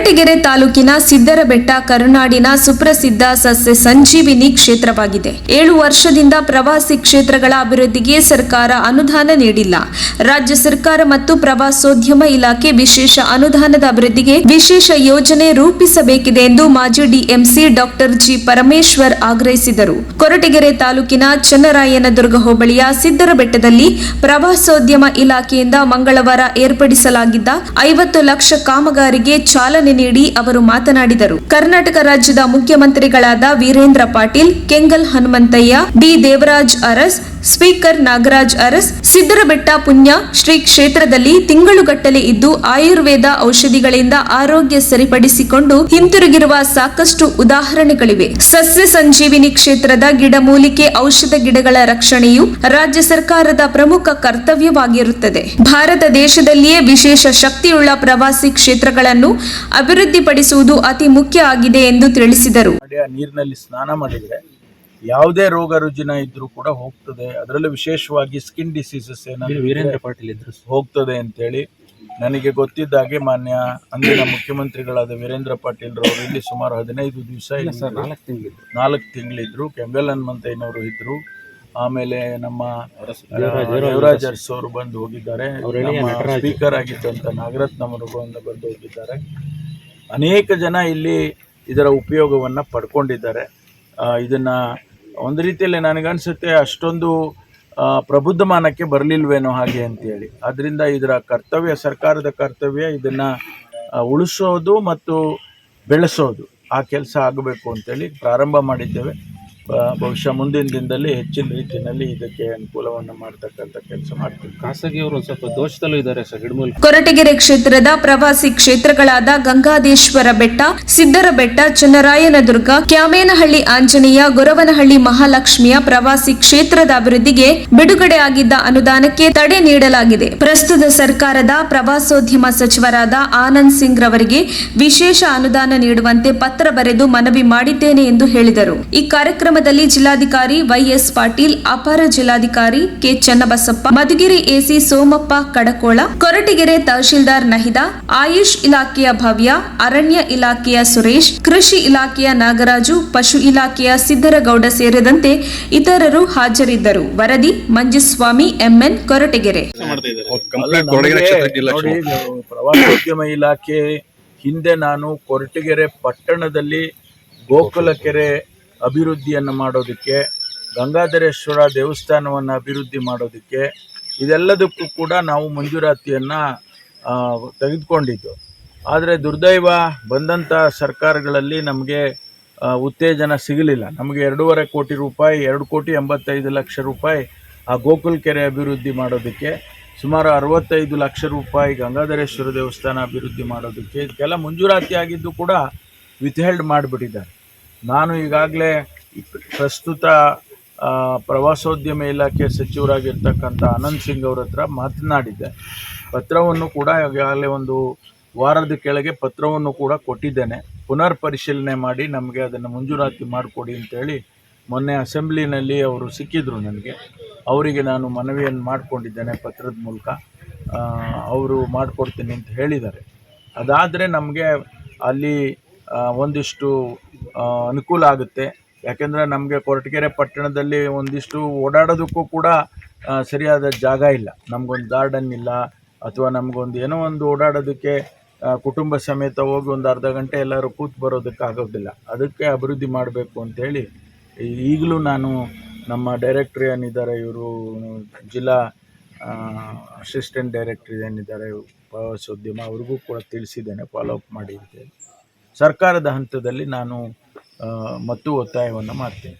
ಕೊರಟಗೆರೆ ತಾಲೂಕಿನ ಸಿದ್ದರಬೆಟ್ಟ ಕರುನಾಡಿನ ಸುಪ್ರಸಿದ್ಧ ಸಸ್ಯ ಸಂಜೀವಿನಿ ಕ್ಷೇತ್ರವಾಗಿದೆ. 7 ವರ್ಷದಿಂದ ಪ್ರವಾಸಿ ಕ್ಷೇತ್ರಗಳ ಅಭಿವೃದ್ಧಿಗೆ ಸರ್ಕಾರ ಅನುದಾನ ನೀಡಿಲ್ಲ. ರಾಜ್ಯ ಸರ್ಕಾರ ಮತ್ತು ಪ್ರವಾಸೋದ್ಯಮ ಇಲಾಖೆ ವಿಶೇಷ ಅನುದಾನದ ಅಭಿವೃದ್ಧಿಗೆ ವಿಶೇಷ ಯೋಜನೆ ರೂಪಿಸಬೇಕಿದೆ ಎಂದು ಮಾಜಿ ಡಿಎಂಸಿ ಡಾಕ್ಟರ್ ಜಿ ಪರಮೇಶ್ವರ್ ಆಗ್ರಹಿಸಿದರು. ಕೊರಟಗೆರೆ ತಾಲೂಕಿನ ಚನ್ನರಾಯನದುರ್ಗ ಹೋಬಳಿಯ ಸಿದ್ದರಬೆಟ್ಟದಲ್ಲಿ ಪ್ರವಾಸೋದ್ಯಮ ಇಲಾಖೆಯಿಂದ ಮಂಗಳವಾರ ಏರ್ಪಡಿಸಲಾಗಿದ್ದ 50 ಲಕ್ಷ ಕಾಮಗಾರಿಗೆ ಚಾಲನೆ ನೀಡಿ ಅವರು ಮಾತನಾಡಿದರು. ಕರ್ನಾಟಕ ರಾಜ್ಯದ ಮುಖ್ಯಮಂತ್ರಿಗಳಾದ ವೀರೇಂದ್ರ ಪಾಟೀಲ್, ಕೆಂಗಲ್ ಹನುಮಂತಯ್ಯ, ಡಿ ದೇವರಾಜ್ ಅರಸ್, ಸ್ಪೀಕರ್ ನಾಗರಾಜ್ ಅರಸ್ ಸಿದ್ದರಬೆಟ್ಟ ಪುಣ್ಯ ಶ್ರೀ ಕ್ಷೇತ್ರದಲ್ಲಿ ತಿಂಗಳುಗಟ್ಟಲೆ ಇದ್ದು ಆಯುರ್ವೇದ ಔಷಧಿಗಳಿಂದ ಆರೋಗ್ಯ ಸರಿಪಡಿಸಿಕೊಂಡು ಹಿಂತಿರುಗಿರುವ ಸಾಕಷ್ಟು ಉದಾಹರಣೆಗಳಿವೆ. ಸಸ್ಯ ಸಂಜೀವಿನಿ ಕ್ಷೇತ್ರದ ಗಿಡಮೂಲಿಕೆ ಔಷಧ ಗಿಡಗಳ ರಕ್ಷಣೆಯು ರಾಜ್ಯ ಸರ್ಕಾರದ ಪ್ರಮುಖ ಕರ್ತವ್ಯವಾಗಿರುತ್ತದೆ. ಭಾರತ ದೇಶದಲ್ಲಿಯೇ ವಿಶೇಷ ಶಕ್ತಿಯುಳ್ಳ ಪ್ರವಾಸಿ ಕ್ಷೇತ್ರಗಳನ್ನು ಅಭಿವೃದ್ಧಿಪಡಿಸುವುದು ಅತಿ ಮುಖ್ಯ ಆಗಿದೆ ಎಂದು ತಿಳಿಸಿದರು. ನೀರಿನಲ್ಲಿ ಸ್ನಾನ ಮಾಡಿದ್ರೆ ಯಾವುದೇ ರೋಗ ರುಜಿನ ಇದ್ರೂ ಕೂಡ ಹೋಗ್ತದೆ. ಅದರಲ್ಲೂ ವಿಶೇಷವಾಗಿ ಸ್ಕಿನ್ ಡಿಸೀಸಸ್ ಏನಾದ್ರು ಹೋಗ್ತದೆ ಅಂತೇಳಿ ನನಗೆ ಗೊತ್ತಿದ್ದಾಗೆ ಮಾನ್ಯ ಅಂದಿನ ಮುಖ್ಯಮಂತ್ರಿಗಳಾದ ವೀರೇಂದ್ರ ಪಾಟೀಲ್ ರವರು ಇಲ್ಲಿ ಸುಮಾರು 15 ದಿವಸ 4 ತಿಂಗಳಿದ್ರು. ಕೆಂಗಲ್ ಹನುಮಂತಯ್ಯನವರು ಇದ್ರು. ಆಮೇಲೆ ನಮ್ಮ ದೇವರಾಜ್ ಅರಸ್ ಅವರು ಬಂದು ಹೋಗಿದ್ದಾರೆ. ಸ್ಪೀಕರ್ ಆಗಿದ್ದಂಥ ನಾಗರತ್ನವರು ಬಂದು ಹೋಗಿದ್ದಾರೆ. ಅನೇಕ ಜನ ಇಲ್ಲಿ ಇದರ ಉಪಯೋಗವನ್ನು ಪಡ್ಕೊಂಡಿದ್ದಾರೆ. ಇದನ್ನು ಒಂದು ರೀತಿಯಲ್ಲಿ ನನಗನ್ಸುತ್ತೆ ಅಷ್ಟೊಂದು ಪ್ರಬುದ್ಧಮಾನಕ್ಕೆ ಬರಲಿಲ್ವೇನೋ ಹಾಗೆ ಅಂತೇಳಿ. ಆದ್ದರಿಂದ ಇದರ ಕರ್ತವ್ಯ, ಸರ್ಕಾರದ ಕರ್ತವ್ಯ ಇದನ್ನು ಉಳಿಸೋದು ಮತ್ತು ಬೆಳೆಸೋದು, ಆ ಕೆಲಸ ಆಗಬೇಕು ಅಂತೇಳಿ ಪ್ರಾರಂಭ ಮಾಡಿದ್ದೇವೆ. ಬಹುಶಃ ಮುಂದಿನ ದಿನದಲ್ಲಿ ಹೆಚ್ಚಿನ ರೀತಿಯಲ್ಲಿ ಇದಕ್ಕೆ ಅನುಕೂಲವನ್ನು ಮಾಡತಕ್ಕಂಥ ಕೆಲಸ ಮಾಡ್ತೀವಿ. ಖಾಸಗಿಯವರು ಸ್ವಲ್ಪ ದೋಷದಲ್ಲೂ ಇದ್ದಾರೆ ಸರ್. ಕೊರಟಗೆರೆ ಕ್ಷೇತ್ರದ ಪ್ರವಾಸಿ ಕ್ಷೇತ್ರಗಳಾದ ಗಂಗಾದೇಶ್ವರ ಬೆಟ್ಟ, ಸಿದ್ದರಬೆಟ್ಟ, ಚನ್ನರಾಯನದುರ್ಗ, ಕ್ಯಾಮೇನಹಳ್ಳಿ ಆಂಜನೇಯ, ಗೊರವನಹಳ್ಳಿ ಮಹಾಲಕ್ಷ್ಮಿಯ ಪ್ರವಾಸಿ ಕ್ಷೇತ್ರದ ಅಭಿವೃದ್ಧಿಗೆ ಬಿಡುಗಡೆ ಆಗಿದ್ದ ಅನುದಾನಕ್ಕೆ ತಡೆ ನೀಡಲಾಗಿದೆ. ಪ್ರಸ್ತುತ ಸರ್ಕಾರದ ಪ್ರವಾಸೋದ್ಯಮ ಸಚಿವರಾದ ಆನಂದ್ ಸಿಂಗ್ ರವರಿಗೆ ವಿಶೇಷ ಅನುದಾನ ನೀಡುವಂತೆ ಪತ್ರ ಬರೆದು ಮನವಿ ಮಾಡಿದ್ದೇನೆ ಎಂದು ಹೇಳಿದರು. ಈ ಕಾರ್ಯಕ್ರಮದಲ್ಲಿ ಜಿಲ್ಲಾಧಿಕಾರಿ ವೈಎಸ್ ಪಾಟೀಲ್, ಅಪರ ಜಿಲ್ಲಾಧಿಕಾರಿ ಕೆ ಚನ್ನಬಸಪ್ಪ, ಮಧುಗಿರಿ ಎಸಿ ಸೋಮಪ್ಪ ಕಡಕೋಳ, ಕೊರಟಗೆರೆ ತಹಶೀಲ್ದಾರ್ ನಹಿದಾ, ಆಯುಷ್ ಇಲಾಖೆಯ ಭವ್ಯ, ಅರಣ್ಯ ಇಲಾಖೆಯ ಸುರೇಶ್, ಕೃಷಿ ಇಲಾಖೆಯ ನಾಗರಾಜು, ಪಶು ಇಲಾಖೆಯ ಸಿದ್ದರಗೌಡ ಸೇರಿದಂತೆ ಇತರರು ಹಾಜರಿದ್ದರು. ವರದಿ ಮಂಜುಸ್ವಾಮಿ, ಎಂಎನ್, ಕೊರಟಗೆರೆ. ಪ್ರವಾಸೋದ್ಯಮ ಇಲಾಖೆ ಹಿಂದೆ ನಾನು ಕೊರಟಗೆರೆ ಪಟ್ಟಣದಲ್ಲಿ ಗೋಕುಲ ಕೆರೆ ಅಭಿವೃದ್ಧಿಯನ್ನು ಮಾಡೋದಕ್ಕೆ, ಗಂಗಾಧರೇಶ್ವರ ದೇವಸ್ಥಾನವನ್ನು ಅಭಿವೃದ್ಧಿ ಮಾಡೋದಕ್ಕೆ, ಇದೆಲ್ಲದಕ್ಕೂ ಕೂಡ ನಾವು ಮಂಜೂರಾತಿಯನ್ನು ತೆಗೆದುಕೊಂಡಿದ್ದು. ಆದರೆ ದುರ್ದೈವ ಬಂದಂಥ ಸರ್ಕಾರಗಳಲ್ಲಿ ನಮಗೆ ಉತ್ತೇಜನ ಸಿಗಲಿಲ್ಲ. ನಮಗೆ 2.5 ಕೋಟಿ ರೂಪಾಯಿ, 2,85,00,000 ರೂಪಾಯಿ ಆ ಗೋಕುಲ ಕೆರೆ ಅಭಿವೃದ್ಧಿ ಮಾಡೋದಕ್ಕೆ, ಸುಮಾರು 65 ಲಕ್ಷ ರೂಪಾಯಿ ಗಂಗಾಧರೇಶ್ವರ ದೇವಸ್ಥಾನ ಅಭಿವೃದ್ಧಿ ಮಾಡೋದಕ್ಕೆ ಇದಕ್ಕೆಲ್ಲ ಮಂಜೂರಾತಿ ಆಗಿದ್ದು ಕೂಡ ವಿತ್ಹೆಲ್ಡ್ ಮಾಡಿಬಿಟ್ಟಿದ್ದಾರೆ. ನಾನು ಈಗಾಗಲೇ ಪ್ರಸ್ತುತ ಪ್ರವಾಸೋದ್ಯಮ ಇಲಾಖೆ ಸಚಿವರಾಗಿರ್ತಕ್ಕಂಥ ಆನಂದ್ ಸಿಂಗ್ ಅವರ ಹತ್ರ ಮಾತನಾಡಿದ್ದೆ. ಪತ್ರವನ್ನು ಕೂಡ ಈಗಾಗಲೇ 1 ವಾರದ ಕೆಳಗೆ ಪತ್ರವನ್ನು ಕೂಡ ಕೊಟ್ಟಿದ್ದೇನೆ. ಪುನರ್ ಪರಿಶೀಲನೆ ಮಾಡಿ ನಮಗೆ ಅದನ್ನು ಮಂಜೂರಾತಿ ಮಾಡಿಕೊಡಿ ಅಂತೇಳಿ ಮೊನ್ನೆ ಅಸೆಂಬ್ಲಿನಲ್ಲಿ ಅವರು ಸಿಕ್ಕಿದ್ರು ನನಗೆ. ಅವರಿಗೆ ನಾನು ಮನವಿಯನ್ನು ಮಾಡಿಕೊಂಡಿದ್ದೇನೆ ಪತ್ರದ ಮೂಲಕ. ಅವರು ಮಾಡಿಕೊಡ್ತೀನಿ ಅಂತ ಹೇಳಿದ್ದಾರೆ. ಅದಾದರೆ ನಮಗೆ ಅಲ್ಲಿ ಒಂದಿಷ್ಟು ಅನುಕೂಲ ಆಗುತ್ತೆ. ಯಾಕೆಂದರೆ ನಮಗೆ ಕೊರಟಗೆರೆ ಪಟ್ಟಣದಲ್ಲಿ ಒಂದಿಷ್ಟು ಓಡಾಡೋದಕ್ಕೂ ಕೂಡ ಸರಿಯಾದ ಜಾಗ ಇಲ್ಲ. ನಮಗೊಂದು ಗಾರ್ಡನ್ ಇಲ್ಲ, ಅಥವಾ ನಮಗೊಂದು ಏನೋ ಒಂದು ಓಡಾಡೋದಕ್ಕೆ ಕುಟುಂಬ ಸಮೇತ ಹೋಗಿ ಒಂದು ಅರ್ಧ ಗಂಟೆ ಎಲ್ಲರೂ ಕೂತು ಬರೋದಕ್ಕೆ ಆಗೋದಿಲ್ಲ. ಅದಕ್ಕೆ ಅಭಿವೃದ್ಧಿ ಮಾಡಬೇಕು ಅಂತೇಳಿ ಈಗಲೂ ನಾನು ನಮ್ಮ ಡೈರೆಕ್ಟ್ರ್ ಏನಿದ್ದಾರೆ, ಇವರು ಜಿಲ್ಲಾ ಅಸಿಸ್ಟೆಂಟ್ ಡೈರೆಕ್ಟ್ರ್ ಏನಿದ್ದಾರೆ ಪ್ರವಾಸೋದ್ಯಮ, ಅವ್ರಿಗೂ ಕೂಡ ತಿಳಿಸಿದ್ದೇನೆ ಫಾಲೋಅಪ್ ಮಾಡಿ ಅಂತೇಳಿ. ಸರ್ಕಾರದ ಹಂತದಲ್ಲಿ ನಾನು ಮತ್ತು ಒತ್ತಾಯವನ್ನು ಮಾಡ್ತೇನೆ.